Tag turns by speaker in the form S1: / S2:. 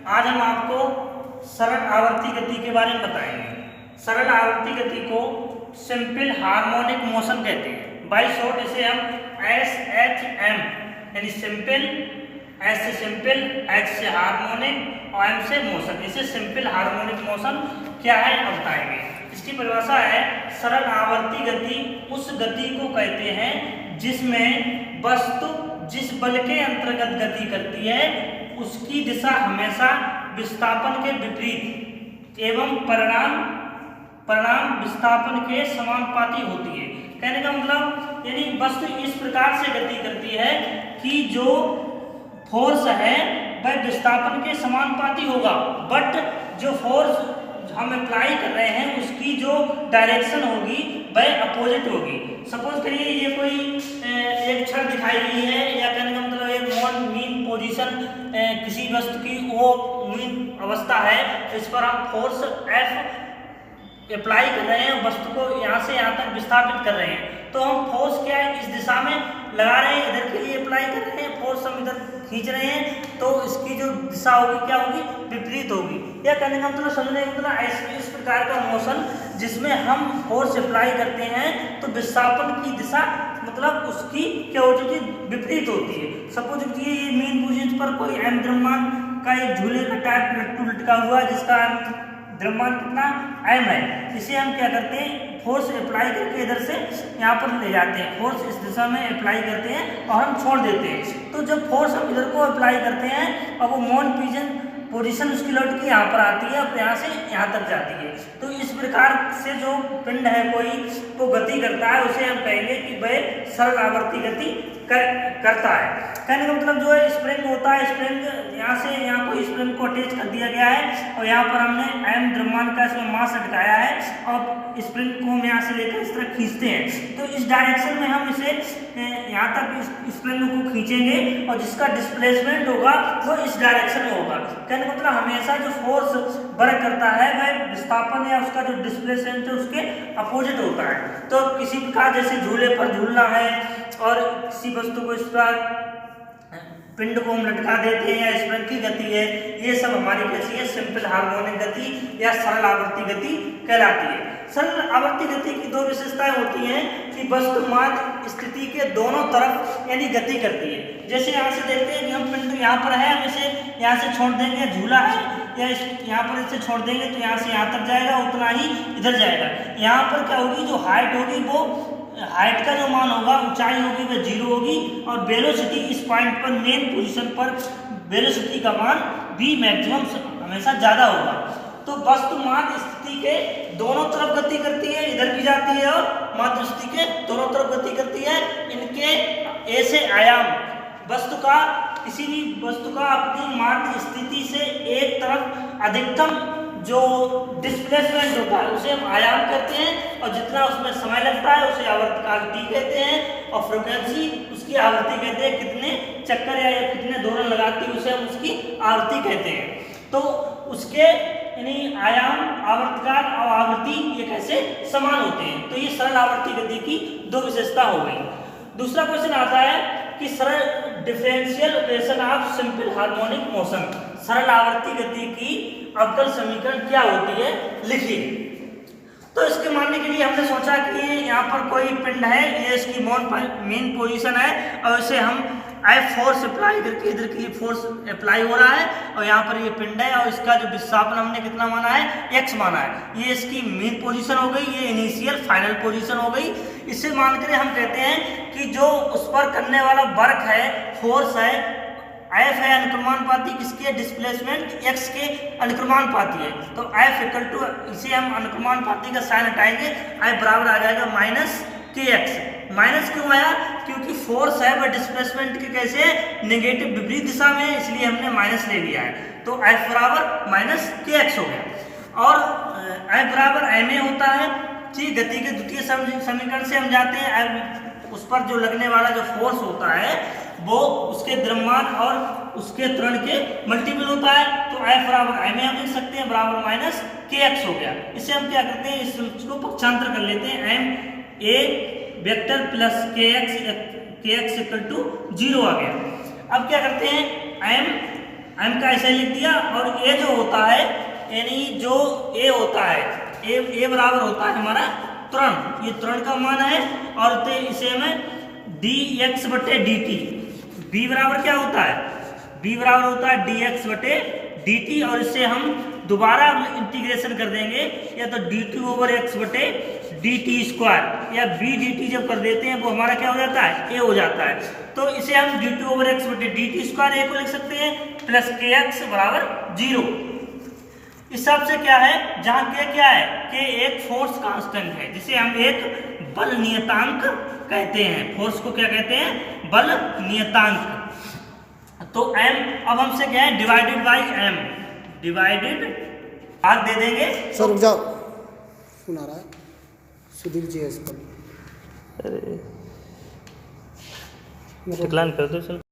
S1: आज हम आपको सरल आवर्ती गति के बारे में बताएंगे। सरल आवर्ती गति को सिंपल हार्मोनिक मोशन कहते हैं। बाय शॉर्ट इसे हम SHM यानी सिंपल, S से सिंपल, H से हार्मोनिक और M से मोशन, इसे सिंपल हार्मोनिक मोशन क्या है अब बताएंगे। इसकी परिभाषा है सरल आवर्ती गति उस गति को कहते हैं जिसमें वस्तु जिस बल के अंतर्गत गति करती है उसकी दिशा हमेशा विस्थापन के विपरीत एवं परिणाम विस्थापन के समानुपाती होती है। कहने का मतलब यानी वस्तु इस प्रकार से गति करती है कि जो फोर्स है वह विस्थापन के समानुपाती होगा, बट जो फोर्स हम अप्लाई कर रहे हैं उसकी जो डायरेक्शन होगी वह अपोजिट होगी। सपोज करिए ये कोई एक छड़ दिखाई गई है, या कहने का मतलब एक मीन पोजीशन किसी वस्तु की वो मीन अवस्था है, इस पर हम फोर्स F अप्लाई कर रहे हैं, वस्तु को यहाँ से यहाँ तक विस्थापित कर रहे हैं। तो हम फोर्स क्या है इस दिशा में लगा रहे हैं, इधर के लिए अप्लाई कर रहे हैं, फोर्स हम इधर खींच रहे हैं, तो इसकी जो दिशा होगी क्या होगी, विपरीत होगी। या कहने का मतलब समझने का मतलब इस प्रकार का मोशन जिसमें हम फोर्स अप्लाई करते हैं तो विस्थापन की दिशा मतलब उसकी क्या होती है, विपरीत होती है। सपोज कीजिए ये मीन पोजीशन पर कोई एम द्रव्यमान का एक झूले का टाइप लटका हुआ है जिसका द्रव्यमान कितना m है, इसे हम क्या करते हैं फोर्स अप्लाई करके इधर से यहाँ पर ले जाते हैं, फोर्स इस दिशा में अप्लाई करते हैं और हम छोड़ देते हैं। तो जब फोर्स हम इधर को अप्लाई करते हैं और वो मोन पोजीशन उसकी लौट के यहाँ पर आती है और यहाँ से यहाँ तक जाती है। तो इस प्रकार से जो पिंड है कोई वो गति करता है उसे हम कहेंगे कि वह सरल आवर्ती गति करता है। कहने का मतलब जो है स्प्रिंग होता है, स्प्रिंग यहाँ से यहाँ को स्प्रिंग को अटैच कर दिया गया है और यहाँ पर हमने m द्रव्यमान का इसमें मास अटकाया है और स्प्रिंग को हम यहाँ से लेकर इस तरह खींचते हैं। तो इस डायरेक्शन में हम इसे यहाँ तक स्प्रिंग को खींचेंगे और जिसका डिस्प्लेसमेंट होगा वो इस डायरेक्शन में होगा। कहने का मतलब हमेशा जो फोर्स वर्क करता है वह विस्थापन या उसका जो डिस्प्लेसमेंट है उसके अपोजिट होता है। तो किसी प्रकार जैसे झूले पर झूलना है और किसी वस्तु को इस पर पिंड को हम लटका देते हैं या स्प्रिंग की गति है, ये सब हमारी कैसी है, सिंपल हार्मोनिक गति या सरल आवर्ती गति कहलाती है। सरल आवर्ती गति की दो विशेषताएं होती हैं कि वस्तुमान स्थिति के दोनों तरफ यानी गति करती है। जैसे यहाँ से देखते हैं कि हम पिंड यहाँ पर है, हम इसे यहाँ से छोड़ देंगे, झूला है या यहाँ पर इसे छोड़ देंगे तो यहाँ से यहाँ तक जाएगा, उतना ही इधर जाएगा। यहाँ पर क्या होगी, जो हाइट होगी वो हाइट का जो मान होगा, ऊंचाई होगी वह 0 होगी और वेलोसिटी इस पॉइंट पर मेन पोजीशन पर वेलोसिटी का मान v मैक्सिमम हमेशा ज़्यादा होगा। तो वस्तुमान स्थिति के दोनों तरफ गति करती है, इधर भी जाती है और माध्य स्थिति के दोनों तरफ गति करती है। इनके ऐसे आयाम किसी भी वस्तु का अपनी माध्य स्थिति से एक तरफ अधिकतम जो डिस्प्लेसमेंट होता है उसे हम आयाम कहते हैं और जितना उसमें समय लगता है उसे आवर्तकाल t कहते हैं और फ्रीक्वेंसी उसकी आवृत्ति कहते हैं, कितने चक्कर या कितने दोलन लगाती है उसे हम उसकी आवृत्ति कहते हैं। तो उसके यानी आयाम, आवर्तकाल और आवृत्ति ये कैसे समान होते हैं। तो ये सरल आवर्ती गति की दो विशेषता हो गई। दूसरा क्वेश्चन आता है कि सरल differential equation of simple harmonic motion, सरल आवर्ती गति की अवकल समीकरण क्या होती है लिखिए। तो इसके मानने के लिए हमने सोचा कि यहाँ पर कोई पिंड है, ये इसकी मेन पोजीशन है और इसे हम F फोर्स अप्लाई करके इधर की फोर्स अप्लाई हो रहा है और यहाँ पर ये पिंड है और इसका जो विस्थापन हमने कितना माना है, x माना है। ये इसकी मेन पोजीशन हो गई, ये इनिशियल फाइनल पोजीशन हो गई। इसे मानकर हम कहते हैं कि जो उस पर करने वाला वर्क है, फोर्स है, F है अनुक्रमानुपाती किसके, डिस्प्लेसमेंट x के अनुक्रमानुपाती है। तो F इक्वल टू, इसे हम अनुक्रमानुपाती का साइन हटाएंगे, I बराबर आ जाएगा माइनस kx। माइनस क्यों आया, क्योंकि फोर्स है वह डिस्प्लेसमेंट के कैसे नेगेटिव विपरीत दिशा में, इसलिए हमने माइनस ले लिया है। तो F बराबर माइनस kx हो गया और I बराबर ma होता है। ठीक, गति के द्वितीय समीकरण से हम जाते हैं, उस पर जो लगने वाला जो फोर्स होता है वो उसके द्रव्यमान और उसके त्वरण के मल्टीपल होता है। तो F बराबर ma हम लिख सकते हैं बराबर माइनस kx हो गया। इसे हम क्या करते हैं, इस को पक्षांतर कर लेते हैं, ma vector plus kx equal to 0 आ गया। अब क्या करते हैं, m का ऐसे लिख दिया, और a जो होता है, यानी जो a होता है, a बराबर होता है हमारा त्वरण, ये त्वरण का मान है, और तो इसे हमें dx बटे dt, b बराबर क्या होता है, b बराबर होता है dx बटे dt, और इससे हम दोबारा इंटीग्रेशन कर देंगे, या तो dt ओवर x बटे dt स्क्वायर, या b dt जब कर देते हैं वो हमारा क्या हो जाता है, a हो जाता है। तो इसे हम dt ओवर x बटे dt स्क्वायर a को लिख सकते हैं, प्लस kx बराबर 0। इस हिसाब से क्या है, जहां k क्या है, k एक फोर्स कांस्टेंट है, जिसे हम एक बल नियतांक कहते हैं। फोर्स को क्या कहते हैं, बल नियतांक। तो m अब हमसे क्या है, डिवाइडेड बाई m, डिवाइडेड भाग दे देंगे।
S2: सर रुक जाओ, सुना रहा है सुधीर जी इस पर।
S1: डिक्लाइन कर दो सर।